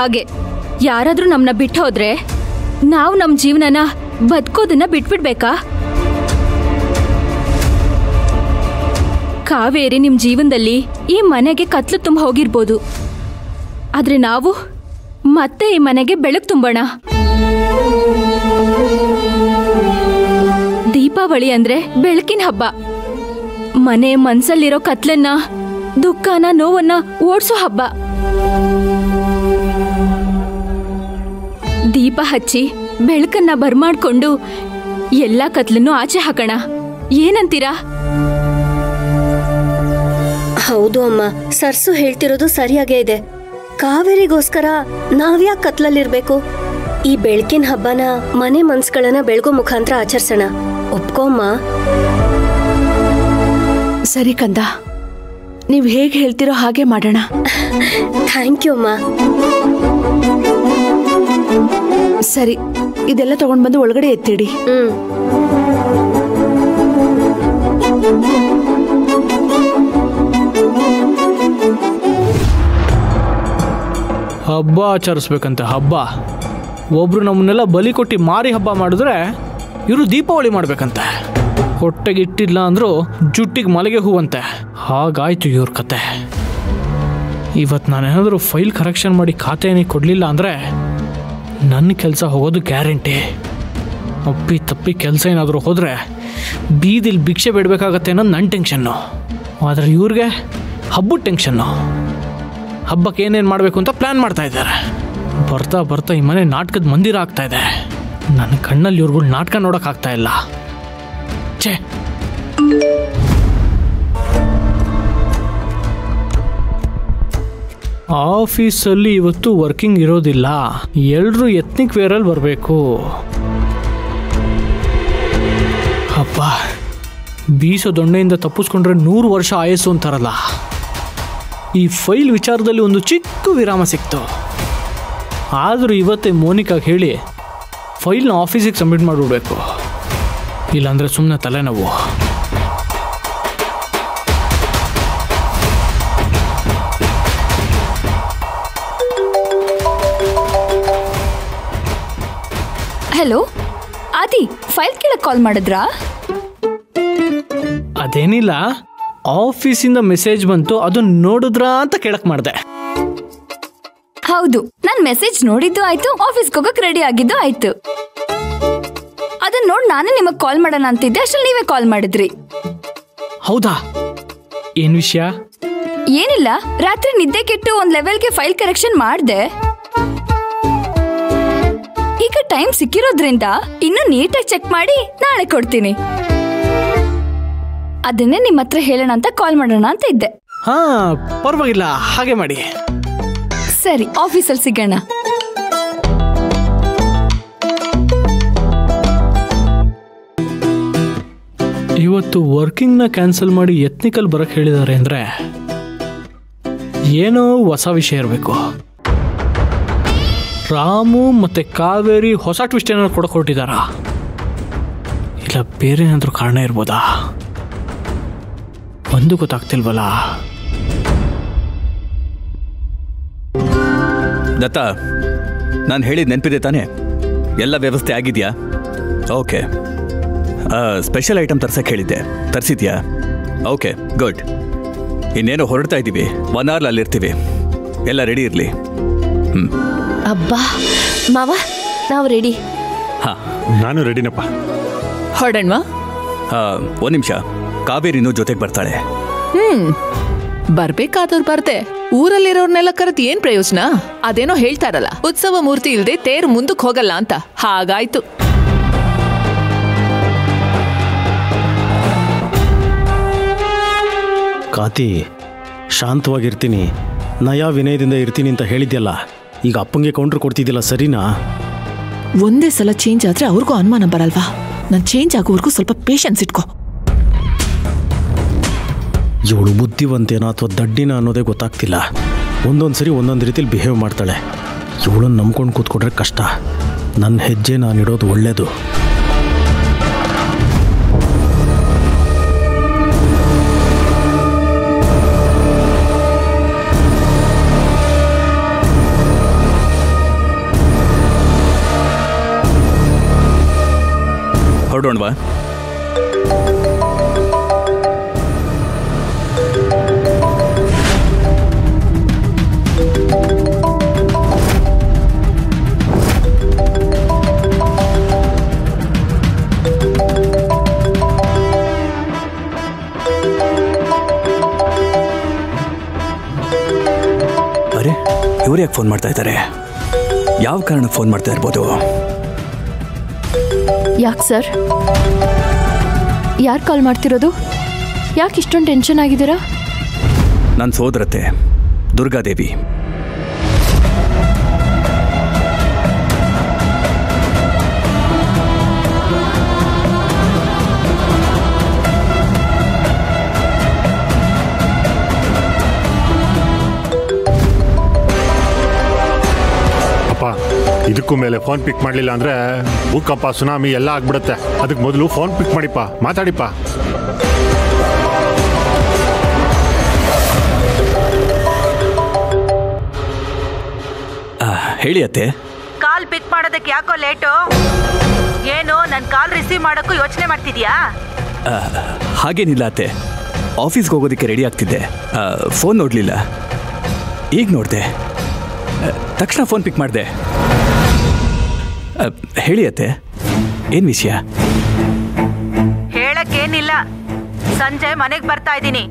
ಹಾಗೆ ಯಾರಾದ್ರೂ ನಮ್ಮನ್ನ ಬಿಟ್ಟು ಹೋದ್ರೆ ನಾವು ನಮ್ಮ ಜೀವನನ ಬದುಕೋದನ್ನ ಬಿಟ್ಬಿಡ್ಬೇಕಾ? ಕಾವೇರಿ ನಿಮ್ ಜೀವನದಲ್ಲಿ ಈ ಮನೆಗೆ ಕತ್ಲು ತುಂಬ ಹೋಗಿರ್ಬೋದು, ಆದ್ರೆ ನಾವು ಮತ್ತೆ ಈ ಮನೆಗೆ ಬೆಳಕು ತುಂಬೋಣ. ದೀಪಾವಳಿ ಅಂದ್ರೆ ಬೆಳಕಿನ ಹಬ್ಬ. ಮನೆ ಮನ್ಸಲ್ಲಿರೋ ಕತ್ಲನ್ನ, ದುಃಖನ, ನೋವನ್ನ ಓಡಿಸೋ ಹಬ್ಬ. ದೀಪ ಹಚ್ಚಿ ಬೆಳಕನ್ನ ಬರ್ಮಾಡ್ಕೊಂಡು ಎಲ್ಲಾ ಕತ್ಲನ್ನು ಆಚೆ ಹಾಕೋಣ. ಏನಂತೀರಾ? ಹೌದು ಅಮ್ಮ, ಸರ್ಸು ಹೇಳ್ತಿರೋದು ಸರಿಯಾಗೇ ಇದೆ. ಕಾವೇರಿಗೋಸ್ಕರ ನಾವ್ಯಾಕೆ ಕತ್ಲಲ್ಲಿರ್ಬೇಕು? ಈ ಬೆಳಕಿನ ಹಬ್ಬನ ಮನೆ ಮನ್ಸುಗಳನ್ನ ಬೆಳಗೋ ಮುಖಾಂತರ ಆಚರಿಸೋಣ. ಒಪ್ಕೊಮ್ಮ. ಸರಿ ಕಂದ, ನೀವು ಹೇಗೆ ಹೇಳ್ತಿರೋ ಹಾಗೆ ಮಾಡೋಣ. ಥ್ಯಾಂಕ್ ಯು ಅಮ್ಮ. ಸರಿ, ಇದೆಲ್ಲ ತಗೊಂಡ್ ಬಂದು ಒಳಗಡೆ ಎತ್ತಿಡಿ. ಹಬ್ಬ ಆಚರಿಸ್ಬೇಕಂತೆ. ಹಬ್ಬ ಒಬ್ರು ನಮ್ಮನ್ನೆಲ್ಲ ಬಲಿ ಕೊಟ್ಟು ಮಾರಿ ಹಬ್ಬ ಮಾಡಿದ್ರೆ ಇವರು ದೀಪಾವಳಿ ಮಾಡ್ಬೇಕಂತೆ. ಹೊಟ್ಟೆಗೆ ಇಟ್ಟಿಲ್ಲ ಅಂದ್ರು ಜುಟ್ಟಿಗೆ ಮಲೆಗೆ ಹೂವಂತೆ. ಹಾಗಾಯ್ತು ಇವ್ರ ಕತೆ. ಇವತ್ತು ನಾನೇನಾದರೂ ಫೈಲ್ ಕರೆಕ್ಷನ್ ಮಾಡಿ ಖಾತೆ ಏನಿಗೆ ಕೊಡಲಿಲ್ಲ ಅಂದರೆ ನನ್ನ ಕೆಲಸ ಹೋಗೋದು ಗ್ಯಾರಂಟಿ. ಅಪ್ಪಿ ತಪ್ಪಿ ಕೆಲಸ ಏನಾದರೂ ಹೋದರೆ ಬೀದಿಲಿ ಭಿಕ್ಷೆ ಬಿಡಬೇಕಾಗತ್ತೆ ಅನ್ನೋದು ನನ್ನ ಟೆನ್ಷನ್ನು. ಆದರೆ ಇವ್ರಿಗೆ ಹಬ್ಬದ ಟೆನ್ಷನ್ನು. ಹಬ್ಬಕ್ಕೆ ಏನೇನು ಮಾಡಬೇಕು ಅಂತ ಪ್ಲ್ಯಾನ್ ಮಾಡ್ತಾ ಇದ್ದಾರೆ. ಬರ್ತಾ ಬರ್ತಾ ಈ ಮನೆ ನಾಟಕದ ಮಂದಿರ ಆಗ್ತಾ ಇದೆ. ನನ್ನ ಕಣ್ಣಲ್ಲಿ ಇವ್ರುಗಳು ನಾಟಕ ನೋಡೋಕ್ಕಾಗ್ತಾ ಇಲ್ಲ. ಛೇ, ಆಫೀಸಲ್ಲಿ ಇವತ್ತು ವರ್ಕಿಂಗ್ ಇರೋದಿಲ್ಲ. ಎಲ್ಲರೂ ಎತ್ನಿಕ್ ವೇರಲ್ಲಿ ಬರಬೇಕು. ಅಪ್ಪ, ಬೀಸೋ ದೊಣ್ಣೆಯಿಂದ ತಪ್ಪಿಸ್ಕೊಂಡ್ರೆ 100 ವರ್ಷ ಆಯಸ್ಸು ಅಂತಾರಲ್ಲ. ಈ ಫೈಲ್ ವಿಚಾರದಲ್ಲಿ ಒಂದು ಚಿಕ್ಕ ವಿರಾಮ ಸಿಕ್ತು. ಆದರೂ ಇವತ್ತೇ ಮೋನಿಕಾಗೆ ಹೇಳಿ ಫೈಲ್ನ ಆಫೀಸಿಗೆ ಸಬ್ಮಿಟ್ ಮಾಡಿಬಿಡ್ಬೇಕು. ಇಲ್ಲಾಂದರೆ ಸುಮ್ಮನೆ ತಲೆನೋವು. ಹಲೋ ಆದಿ, ಫೈಲ್ ಕೇಳಕ್ ಕಾಲ್ ಮಾಡಿದ್ರಾ? ಅದೇನಿಲ್ಲ, ಆಫೀಸಿಂದ ಮೆಸೇಜ್ ಬಂತು, ಅದು ನೋಡಿದ್ರಾ ಅಂತ ಕೇಳಕ್ ಮಾಡಿದೆ. ಹೌದು, ನಾನ್ ಮೆಸೇಜ್ ನೋಡಿದ್ದು ಆಯ್ತು, ಆಫೀಸ್ಗೆ ಹೋಗಕ್ ರೆಡಿ ಆಗಿದ್ದು ಆಯ್ತು. ಅದನ್ನ ನೋಡಿ ನಾನೇ ನಿಮಗ್ ಕಾಲ್ ಮಾಡೋಣ ಅಂತಿದ್ದೆ, ಅಷ್ಟ್ರಲ್ಲಿ ನೀವೇ ಕಾಲ್ ಮಾಡಿದ್ರಿ. ಹೌದಾ? ಏನ್ ವಿಷಯ? ಏನಿಲ್ಲ, ರಾತ್ರಿ ನಿದ್ದೆ ಕೆಟ್ಟು ಒಂದ್ ಲೆವೆಲ್ಗೆ ಫೈಲ್ ಕರೆಕ್ಷನ್ ಮಾಡ್ದೆ. ಈಗ ಟೈಮ್ ಸಿಕ್ಕಿರೋದ್ರಿಂದ ಇನ್ನು ನೀಟಾಗಿ ಚೆಕ್ ಮಾಡಿ ನಾಳೆ ಕೊಡ್ತೀನಿ. ಅದನ್ನೇ ನಿಮ್ಮ ಹತ್ರ ಹೇಳೋಣ ಅಂತ ಕಾಲ್ ಮಾಡೋಣ ಅಂತ ಇದ್ದೆ. ಹಾ, ಪರವಾಗಿಲ್ಲ, ಹಾಗೆ ಮಾಡಿ. ಸರಿ, ಆಫೀಸಲ್ಲಿ ಸಿಗೋಣ. ಇವತ್ತು ವರ್ಕಿಂಗ್ನ ಕ್ಯಾನ್ಸಲ್ ಮಾಡಿ ಎತ್ನಿಕಲ್ ಬರಕ್ ಹೇಳಿದ್ದಾರೆ ಅಂದ್ರೆ ಏನೋ ಹೊಸ ವಿಷಯ ಇರಬೇಕು. ರಾಮು ಮತ್ತೆ ಕಾವೇರಿ ಹೊಸ ಟ್ವಿಸ್ಟ್ ಏನಾದ್ರು ಕೊಡಕ್ಕೆ ಹೊರಟಿದಾರಾ? ಇಲ್ಲ ಬೇರೆ ಏನಾದರೂ ಕಾರಣ ಇರ್ಬೋದಾ? ಒಂದು ಗೊತ್ತಾಗ್ತಿಲ್ವಲ್ಲ. ದತ್ತ, ನಾನು ಹೇಳಿದ ನೆನಪಿದೆ ತಾನೇ? ಎಲ್ಲ ವ್ಯವಸ್ಥೆ ಆಗಿದೆಯಾ? ಓಕೆ. ಸ್ಪೆಷಲ್ ಐಟಮ್ ತರ್ಸಕ್ಕೆ ಹೇಳಿದ್ದೆ, ತರಿಸಿದ್ಯಾ? Okay, good. ಇನ್ನೇನು ಹೊರಡ್ತಾ ಇದ್ದೀವಿ, 1 hour ಅಲ್ಲಿರ್ತೀವಿ. ಎಲ್ಲ ರೆಡಿ ಇರಲಿ. ಅಬ್ಬಾ ಮಾವ, ನಾವು ರೆಡಿ. ಹಾಂ, ನಾನು ರೆಡಿನಪ್ಪ. ಹೊರಡಣ್ವಾ? 1 ನಿಮಿಷ, ಕಾವೇರಿನೂ ಜೊತೆಗೆ ಬರ್ತಾಳೆ. ಬರ್ಬೇಕಾದವ್ರು ಬರ್ದೆ, ಊರಲ್ಲಿರೋರ್ನೆಲ್ಲ ಕರೆದು ಏನ್ ಪ್ರಯೋಜನ? ಅದೇನೋ ಹೇಳ್ತಾರಲ್ಲ, ಉತ್ಸವ ಮೂರ್ತಿ ಇಲ್ದೆ ತೇರು ಮುಂದಕ್ಕೆ ಹೋಗಲ್ಲ ಅಂತ. ಹಾಗಾಯ್ತು. ಕಾತಿ, ಶಾಂತವಾಗಿರ್ತೀನಿ, ನಯ ವಿನಯದಿಂದ ಇರ್ತೀನಿ ಅಂತ ಹೇಳಿದ್ಯಲ್ಲ, ಈಗ ಅಪ್ಪಂಗೆ ಕೌಂಟ್ರ್ ಕೊಡ್ತಿದ್ದಿಲ್ಲ, ಸರಿನಾ? ಒಂದೇ ಸಲ ಚೇಂಜ್ ಆದ್ರೆ ಅವ್ರಿಗೂ ಅನುಮಾನ ಬರಲ್ವಾ? ನಾನು ಚೇಂಜ್ ಆಗೋವರೆಗೂ ಸ್ವಲ್ಪ ಪೇಷನ್ಸ್ ಇಟ್ಕೋ. ಇವಳು ಬುದ್ಧಿವಂತೇನೋ ಅಥವಾ ದಡ್ಡಿನ ಅನ್ನೋದೇ ಗೊತ್ತಾಗ್ತಿಲ್ಲ. ಒಂದೊಂದು ಸರಿ ಒಂದೊಂದು ರೀತಿಲಿ ಬಿಹೇವ್ ಮಾಡ್ತಾಳೆ. ಇವಳನ್ನು ನಂಬ್ಕೊಂಡು ಕೂತ್ಕೊಂಡ್ರೆ ಕಷ್ಟ. ನನ್ನ ಹೆಜ್ಜೆ ನಾನಿಡೋದು ಒಳ್ಳೇದು. ನೋಡೋಣವಾ? ಅರೆ, ಇವ್ರು ಯಾಕೆ ಫೋನ್ ಮಾಡ್ತಾ ಇದ್ದಾರೆ? ಯಾವ ಕಾರಣಕ್ಕೆ ಫೋನ್ ಮಾಡ್ತಾ ಇರ್ಬೋದು? ಯಾಕೆ ಸರ್? ಯಾರು ಕಾಲ್ ಮಾಡ್ತಿರೋದು? ಯಾಕೆ ಇಷ್ಟೊಂದು ಟೆನ್ಷನ್ ಆಗಿದ್ದೀರಾ? ನನ್ನ ಸೋದರತೆ ದುರ್ಗಾದೇವಿ. ಇದಕ್ಕೂ ಮೇಲೆ ಫೋನ್ ಪಿಕ್ ಮಾಡಲಿಲ್ಲ ಅಂದ್ರೆ ಭೂಕಂಪ ಸುನಾಮಿ ಎಲ್ಲ ಆಗ್ಬಿಡುತ್ತೆ. ಅದಕ್ಕೆ ಮೊದಲು ಫೋನ್ ಪಿಕ್ ಮಾಡಿಪ್ಪ, ಮಾತಾಡಿಪ್ಪ. ಹೇಳಿ ಅತ್ತೆ. ಕಾಲ್ ಪಿಕ್ ಮಾಡೋದಕ್ಕೆ ಯಾಕೋ ಲೇಟು? ಏನು ನನ್ನ ಕಾಲ್ ರಿಸೀವ್ ಮಾಡೋಕ್ಕೂ ಯೋಚನೆ ಮಾಡ್ತಿದ್ಯಾ? ಹಾಗೇನಿಲ್ಲ ಅತ್ತೆ, ಆಫೀಸ್ಗೆ ಹೋಗೋದಕ್ಕೆ ರೆಡಿ ಆಗ್ತಿದ್ದೆ. ಫೋನ್ ನೋಡಲಿಲ್ಲ, ಈಗ ನೋಡಿದೆ, ತಕ್ಷಣ ಫೋನ್ ಪಿಕ್ ಮಾಡಿದೆ. ಹೇಳಿ ಅತ್ತೆ, ಏನು ವಿಷಯ? ಹೇಳಕ್ಕೇನಿಲ್ಲ, ಸಂಜೆ ಮನೆಗೆ ಬರ್ತಾ ಇದ್ದೀನಿ.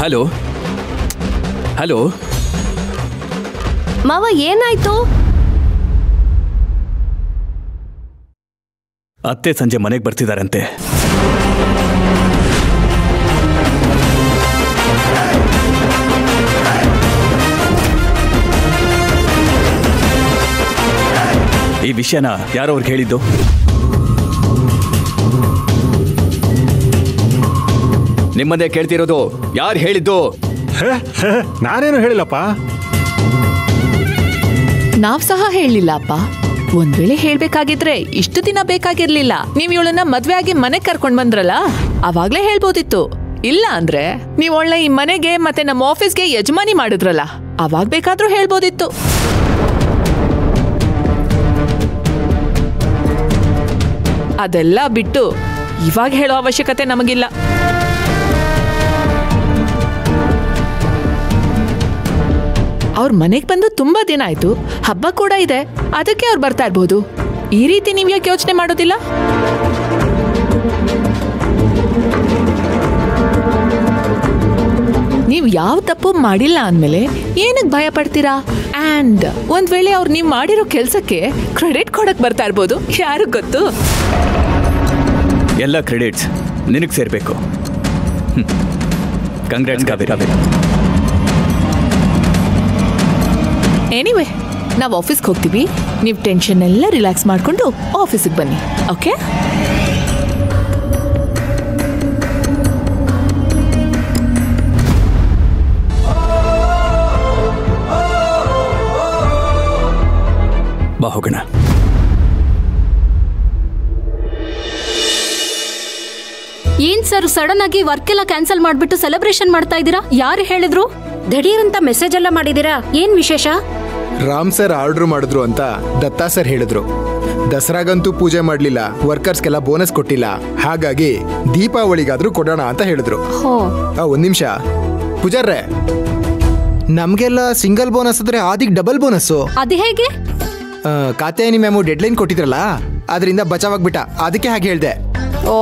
ಹಲೋ ಹಲೋ ಮಾವ, ಏನಾಯ್ತು? ಅತ್ತೆ ಸಂಜೆ ಮನೆಗೆ ಬರ್ತಿದಾರಂತೆ. ಈ ವಿಷಯನ ಯಾರೋ ಅವ್ರಿಗೆ ಹೇಳಿದ್ದು? ನಿಮ್ಮನ್ನೇ ಕೇಳ್ತಿರೋದು, ಯಾರು ಹೇಳಿದ್ದು? ನಾನೇನು ಹೇಳಿಲ್ಲಪ್ಪ. ನಾವ್ ಸಹ ಹೇಳಲಿಲ್ಲ ಅಪ್ಪ. ಒಂದ್ ವೇಳೆ ಹೇಳ್ಬೇಕಾಗಿದ್ರೆ ಇಷ್ಟು ದಿನ ಬೇಕಾಗಿರ್ಲಿಲ್ಲ. ನೀವ್ ಇವಳನ್ನ ಮದ್ವೆ ಆಗಿ ಮನೆಗ್ ಕರ್ಕೊಂಡ್ ಬಂದ್ರಲ್ಲ, ಅವಾಗ್ಲೇ ಹೇಳ್ಬೋದಿತ್ತು. ಇಲ್ಲ ಅಂದ್ರೆ ನೀವ್ ಒಳ್ಳೆ ಈ ಮನೆಗೆ ಮತ್ತೆ ನಮ್ಮ ಆಫೀಸ್ಗೆ ಯಜಮಾನಿ ಮಾಡಿದ್ರಲ್ಲ, ಅವಾಗ್ ಬೇಕಾದ್ರೂ ಹೇಳ್ಬೋದಿತ್ತು. ಅದೆಲ್ಲ ಬಿಟ್ಟು ಇವಾಗ ಹೇಳೋ ಅವಶ್ಯಕತೆ ನಮಗಿಲ್ಲ. ಅವ್ರ ಮನೆಗೆ ಬಂದು ತುಂಬಾ ದಿನ ಆಯ್ತು, ಹಬ್ಬ ಕೂಡ ಇದೆ, ಅದಕ್ಕೆ ಅವ್ರು ಬರ್ತಾ ಇರ್ಬೋದು. ಈ ರೀತಿ ನೀವ್ ಯಾಕೆ ಯೋಚನೆ ಮಾಡೋದಿಲ್ಲ? ನೀವ್ ಯಾವ ತಪ್ಪು ಮಾಡಿಲ್ಲ ಅಂದ್ಮೇಲೆ ಏನಕ್ಕೆ ಭಯ ಪಡ್ತೀರಾ? ಅಂಡ್ ಒಂದ್ ವೇಳೆ ಅವ್ರು ನೀವ್ ಮಾಡಿರೋ ಕೆಲ್ಸಕ್ಕೆ ಕ್ರೆಡಿಟ್ ಕೊಡಕ್ ಬರ್ತಾ ಇರ್ಬೋದು, ಯಾರು ಗೊತ್ತು? ಎಲ್ಲ ಕ್ರೆಡಿಟ್ಸ್ ನಿನಗೆ ಸೇರ್ಬೇಕು. ಕಂಗ್ರಾಟ್ಸ್ ಕಾವೇರಿ. ಎನಿವೆ, ನಾವು ಆಫೀಸ್ಗೆ ಹೋಗ್ತೀವಿ. ನೀವು ಟೆನ್ಷನ್ ಎಲ್ಲ ರಿಲ್ಯಾಕ್ಸ್ ಮಾಡ್ಕೊಂಡು ಆಫೀಸಿಗೆ ಬನ್ನಿ, ಓಕೆ? ಬಾ ಹೋಗೋಣ. ಏನ್ ಸರ್, ಸಡನ್ ಆಗಿ ವರ್ಕ್ ಎಲ್ಲ ಕ್ಯಾನ್ಸಲ್ ಮಾಡ್ಬಿಟ್ಟು ಸೆಲೆಬ್ರೇಷನ್ ಮಾಡ್ತಾ ಇದ್ದೀರಾ? ಯಾರು ಹೇಳಿದ್ರು? ದಿಢೀರಂತ ಮೆಸೇಜ್ ಎಲ್ಲ ಮಾಡಿದೀರಾ? ಏನ್ ವಿಶೇಷ? ರಾಮ್ ಸರ್ ಆರ್ಡರ್ ಮಾಡಿದ್ರು ಅಂತ ದತ್ತಾ ಸರ್ ಹೇಳಿದ್ರು. ದಸರಾಗಂತೂ ಪೂಜೆ ಮಾಡ್ಲಿಲ್ಲ, ವರ್ಕರ್ಸ್ಗೆಲ್ಲ ಬೋನಸ್ ಕೊಟ್ಟಿಲ್ಲ, ಹಾಗಾಗಿ ದೀಪಾವಳಿಗಾದ್ರೂ ಕೊಡೋಣ ಅಂತ ಹೇಳಿದ್ರು. ಒಂದ್ ನಿಮಿಷ ಪೂಜಾರ್ರೆ, ನಮ್ಗೆಲ್ಲ ಸಿಂಗಲ್ ಬೋನಸ್ ಆದ್ರೆ ಆದಿಗ್ ಡಬಲ್ ಬೋನಸ್. ಅದು ಹೇಗೆ? ಕಾತ್ಯಾಯನಿ ಮ್ಯಾಮು ಡೆಡ್ಲೈನ್ ಕೊಟ್ಟಿದ್ರಲ್ಲ, ಅದರಿಂದ ಬಚಾವಾಗ್ಬಿಟ್ಟ, ಅದಕ್ಕೆ ಹಾಗೆ ಹೇಳ್ದೆ. ಓ,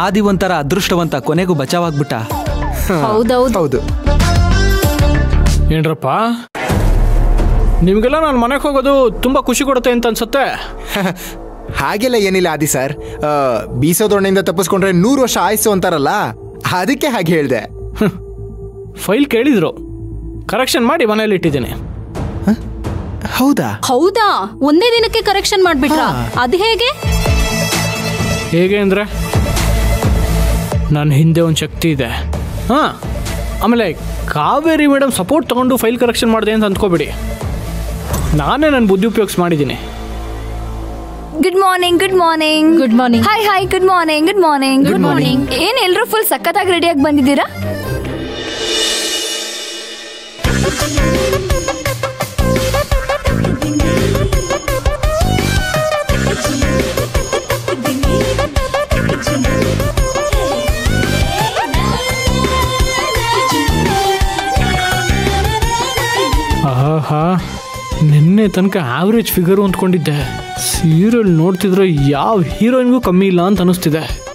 ಆದಿ ಒಂಥರ ಅದೃಷ್ಟವಂತ, ಕೊನೆಗೂ ಬಚಾವಾಗ್ಬಿಟ್ಟ. ಹೌದು. ಏನ್ರಪ್ಪ, ನಿಮ್ಗೆಲ್ಲ ನಾನು ಮನೆಗೆ ಹೋಗೋದು ತುಂಬಾ ಖುಷಿ ಕೊಡುತ್ತೆ ಅಂತ ಅನ್ಸುತ್ತೆ. ಹಾಗೆಲ್ಲ ಏನಿಲ್ಲ ಆದಿ ಸರ್, ಬೀಸೋದೊಣ್ಣೆಯಿಂದ ತಪ್ಪಿಸ್ಕೊಂಡ್ರೆ 100 ವರ್ಷ ಆಯ್ಸು ಅಂತಾರಲ್ಲ, ಅದಕ್ಕೆ ಹಾಗೆ ಹೇಳ್ದೆ. ಫೈಲ್ ಕೇಳಿದ್ರು, ಕರೆಕ್ಷನ್ ಮಾಡಿ ಮನೇಲಿ ಇಟ್ಟಿದ್ದೀನಿ. ಹೌದಾ? ಒಂದೇ ದಿನಕ್ಕೆ ಕರೆಕ್ಷನ್ ಮಾಡ್ಬಿಟ್ರ? ಅದು ಹೇಗೆ? ಹೇಗೆ ಅಂದ್ರೆ, ನನ್ನ ಹಿಂದೆ ಒಂದು ಶಕ್ತಿ ಇದೆ. ಆಮೇಲೆ ಕಾವೇರಿ ಮೇಡಮ್ ಸಪೋರ್ಟ್ ತಗೊಂಡು ಫೈಲ್ ಕರೆಕ್ಷನ್ ಮಾಡಿದೆ ಅಂತ ಅಂದ್ಕೋಬೇಡಿ, ನಾನೇ ನನ್ನ ಬುದ್ಧಿ ಉಪಯೋಗಿಸಿ ಮಾಡಿದ್ದೀನಿ. Good morning. Good morning. Good morning. Hi. Good morning. Good morning. Good morning. ಏನ್ ಎಲ್ರು ಫುಲ್ ಸಖತ್ತಾಗಿ ರೆಡಿಯಾಗಿ ಬಂದಿದ್ದೀರಾ? ನಿನ್ನೆ ತನಕ ಆವ್ರೇಜ್ ಫಿಗರು ಅಂದ್ಕೊಂಡಿದ್ದೆ. ಸೀರಿಯಲ್ ನೋಡ್ತಿದ್ರೆ ಯಾವ ಹೀರೋಯಿನ್ಗೂ ಕಮ್ಮಿ ಇಲ್ಲ ಅಂತ ಅನಿಸ್ತಿದೆ.